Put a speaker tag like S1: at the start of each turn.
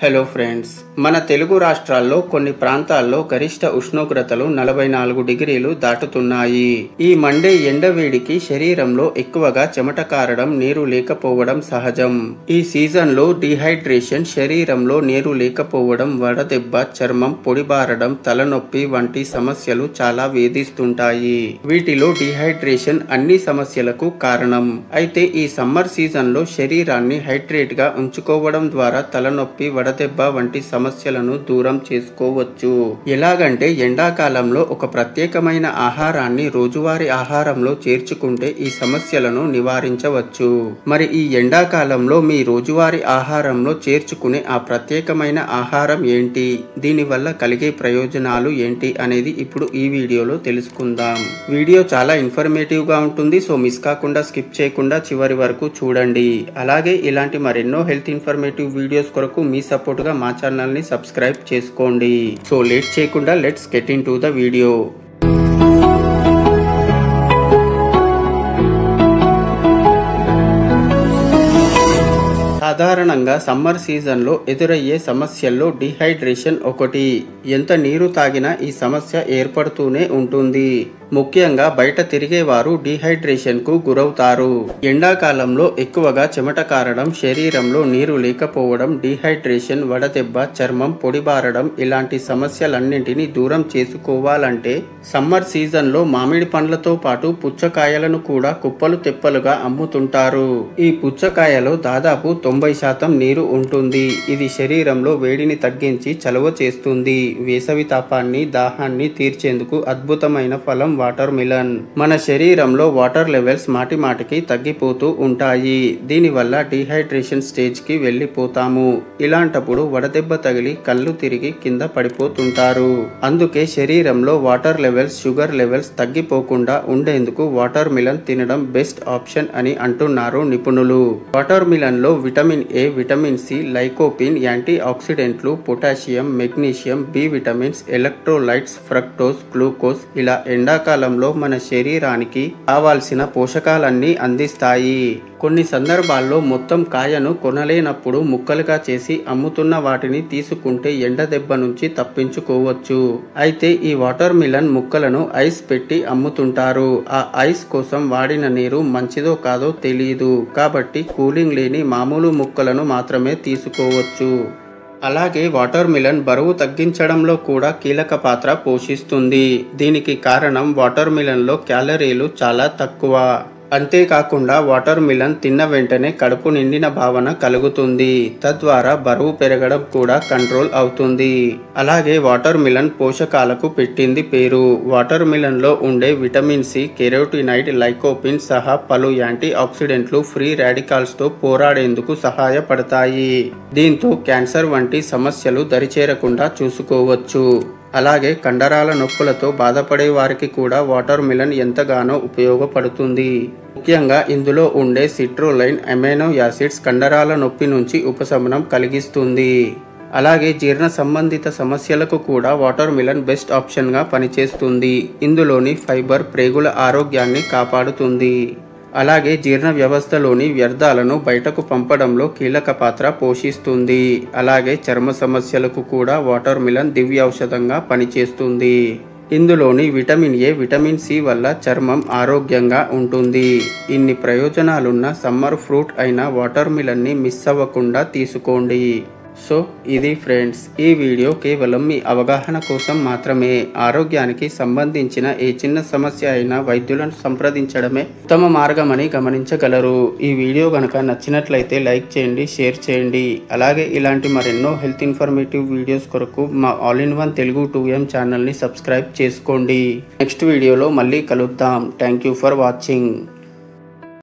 S1: Hello friends, మన తెలుగు రాష్ట్రాల్లో కొన్ని ప్రాంతాల్లో గరిష్ట ఉష్ణోగ్రతలు 44 డిగ్రీలు దాటుతున్నాయి. ఈ మండే ఎండవేడికి శరీరంలో ఎక్కువగా చెమట కారడం, నీరు లేకపోవడం సహజం. ఈ సీజన్లో డీహైడ్రేషన్, శరీరంలో నీరు లేకపోవడం, వడదెబ్బ, చర్మం పొడిబారడం, తలనొప్పి వంటి సమస్యలు చాలా వేధిస్తుంటాయి. వీటిలో డీహైడ్రేషన్ అన్ని సమస్యలకు కారణం. అయితే ఈ సమ్మర్ సీజన్లో శరీరాన్ని హైడ్రేట్ గా ఉంచుకోవడం ద్వారా తలనొప్పి, వడదెబ్బ వంటి సమస్యలను దూరం చేసుకోవచ్చు. ఎలాగంటే ఎండాకాలంలో ఒక ప్రత్యేకమైన ఆహారాన్ని రోజువారీ ఆహారంలో చేర్చుకుంటే ఈ సమస్యలను నివారించవచ్చు. మరి ఈ ఎండాకాలంలో మీ రోజువారీ ఆహారంలో చేర్చుకునే ఆ ప్రత్యేకమైన ఆహారం ఏంటి, దీనివల్ల కలిగే ప్రయోజనాలు ఏంటి అనేది ఇప్పుడు ఈ వీడియోలో తెలుసుకుందాం. వీడియో చాలా ఇన్ఫర్మేటివ్ గా ఉంటుంది, సో మిస్ కాకుండా స్కిప్ చేయకుండా చివరి వరకు చూడండి. అలాగే ఇలాంటి మరెన్నో హెల్త్ ఇన్ఫర్మేటివ్ వీడియోస్ కొరకు మీ సపోర్ట్ గా మా ఛానల్ ని సబ్స్క్రైబ్ చేసుకోండి. సో లేట్ చేయకుండా let's get in to the video. సాధారణంగా సమ్మర్ సీజన్లో ఎదురయ్యే సమస్యల్లో డీహైడ్రేషన్ ఒకటి. ఎంత నీరు తాగినా ఈ సమస్య ఏర్పడుతూనే ఉంటుంది. ముఖ్యంగా బయట తిరిగేవారు డీహైడ్రేషన్ కు గురవుతారు. ఎండాకాలంలో ఎక్కువగా చెమట కారడం, శరీరంలో నీరు లేకపోవడం, డీహైడ్రేషన్, వడదెబ్బ, చర్మం పొడిబారడం ఇలాంటి సమస్యలన్నింటినీ దూరం చేసుకోవాలంటే సమ్మర్ సీజన్లో మామిడి పండ్లతో పాటు పుచ్చకాయలను కూడా కుప్పలు తెప్పలుగా అమ్ముతుంటారు. ఈ పుచ్చకాయలో దాదాపు 90% నీరు ఉంటుంది. ఇది శరీరంలో వేడిని తగ్గించి చలువ చేస్తుంది. వేసవి తాపాన్ని, దాహాన్ని తీర్చేందుకు అద్భుతమైన ఫలం వాటర్ మిలన్. మన శరీరంలో వాటర్ లెవెల్స్ మాటి మాటికి తగ్గిపోతూ ఉంటాయి. దీనివల్ల డీహైడ్రేషన్ స్టేజ్ కి వెళ్ళిపోతాము. ఇలాంటప్పుడు వడదెబ్బ తగిలి కళ్ళు తిరిగి కింద పడిపోతుంటారు. అందుకే శరీరంలో వాటర్ లెవెల్స్, షుగర్ లెవెల్స్ తగ్గిపోకుండా ఉండేందుకు వాటర్ మిలన్ తినడం బెస్ట్ ఆప్షన్ అని అంటున్నారు నిపుణులు. వాటర్ మిలన్ లో vitamin A, vitamin C, lycopene, anti ఆక్సిడెంట్లు, పొటాషియం, మెగ్నీషియం, B vitamins, electrolytes, fructose, glucose ఇలా ఎండాకాలంలో మన శరీరానికి కావాల్సిన పోషకాలన్నీ అందిస్తాయి. కొన్ని సందర్భాల్లో మొత్తం కాయను కొనలేనప్పుడు ముక్కలుగా చేసి అమ్ముతున్న వాటిని తీసుకుంటే ఎండ దెబ్బ నుంచి తప్పించుకోవచ్చు. అయితే ఈ వాటర్ మిలన్ ముక్కలను ఐస్ పెట్టి అమ్ముతుంటారు. ఆ ఐస్ కోసం వాడిన నీరు మంచిదో కాదో తెలియదు. కాబట్టి కూలింగ్ లేని మామూలు ముక్కలను మాత్రమే తీసుకోవచ్చు. అలాగే వాటర్ మిలన్ బరువు తగ్గించడంలో కూడా కీలక పాత్ర పోషిస్తుంది. దీనికి కారణం వాటర్ మిలన్ లో క్యాలరీలు చాలా తక్కువ. అంతేకాకుండా వాటర్ మిలన్ తిన్న వెంటనే కడుపు నిండిన భావన కలుగుతుంది. తద్వారా బరువు పెరగడం కూడా కంట్రోల్ అవుతుంది. అలాగే వాటర్ మిలన్ పోషకాలకు పెట్టింది పేరు. వాటర్ మిలన్ లో ఉండే విటమిన్ సి, కెరోటినైడ్, లైకోపిన్ సహా పలు యాంటీ ఆక్సిడెంట్లు ఫ్రీ రాడికల్స్ తో పోరాడేందుకు సహాయపడతాయి. దీంతో క్యాన్సర్ వంటి సమస్యలు దరిచేరకుండా చూసుకోవచ్చు. అలాగే కండరాల నొప్పులతో బాధపడే వారికి కూడా వాటర్ మిలన్ ఎంతగానో ఉపయోగపడుతుంది. ముఖ్యంగా ఇందులో ఉండే సిట్రోలైన్ అమైనో యాసిడ్స్ కండరాల నొప్పి నుంచి ఉపశమనం కలిగిస్తుంది. అలాగే జీర్ణ సంబంధిత సమస్యలకు కూడా వాటర్ మిలన్ బెస్ట్ ఆప్షన్ గా పనిచేస్తుంది. ఇందులోని ఫైబర్ ప్రేగుల ఆరోగ్యాన్ని కాపాడుతుంది. అలాగే జీర్ణ వ్యవస్థలోని వ్యర్థాలను బయటకు పంపడంలో కీలక పాత్ర పోషిస్తుంది. అలాగే చర్మ సమస్యలకు కూడా వాటర్ మిలన్ దివ్య ఔషధంగా పనిచేస్తుంది. ఇందులోని విటమిన్ ఏ, విటమిన్ సి వల్ల చర్మం ఆరోగ్యంగా ఉంటుంది. ఇన్ని ప్రయోజనాలున్న సమ్మర్ ఫ్రూట్ అయిన వాటర్ మిలన్ ని మిస్ అవ్వకుండా తీసుకోండి. సో ఇది ఫ్రెండ్స్, ఈ వీడియో కేవలం మీ అవగాహన కోసం మాత్రమే. ఆరోగ్యానికి సంబంధించిన ఏ చిన్న సమస్య అయినా వైద్యులను సంప్రదించడమే ఉత్తమ మార్గమని గమనించగలరు. ఈ వీడియో గనక నచ్చినట్లయితే లైక్ చేయండి, షేర్ చేయండి. అలాగే ఇలాంటి మరెన్నో హెల్త్ ఇన్ఫర్మేటివ్ వీడియోస్ కొరకు మా all in one Telugu 2M channel ని సబ్స్క్రైబ్ చేసుకోండి. నెక్స్ట్ వీడియోలో మళ్ళీ కలుద్దాం. Thank you for watching.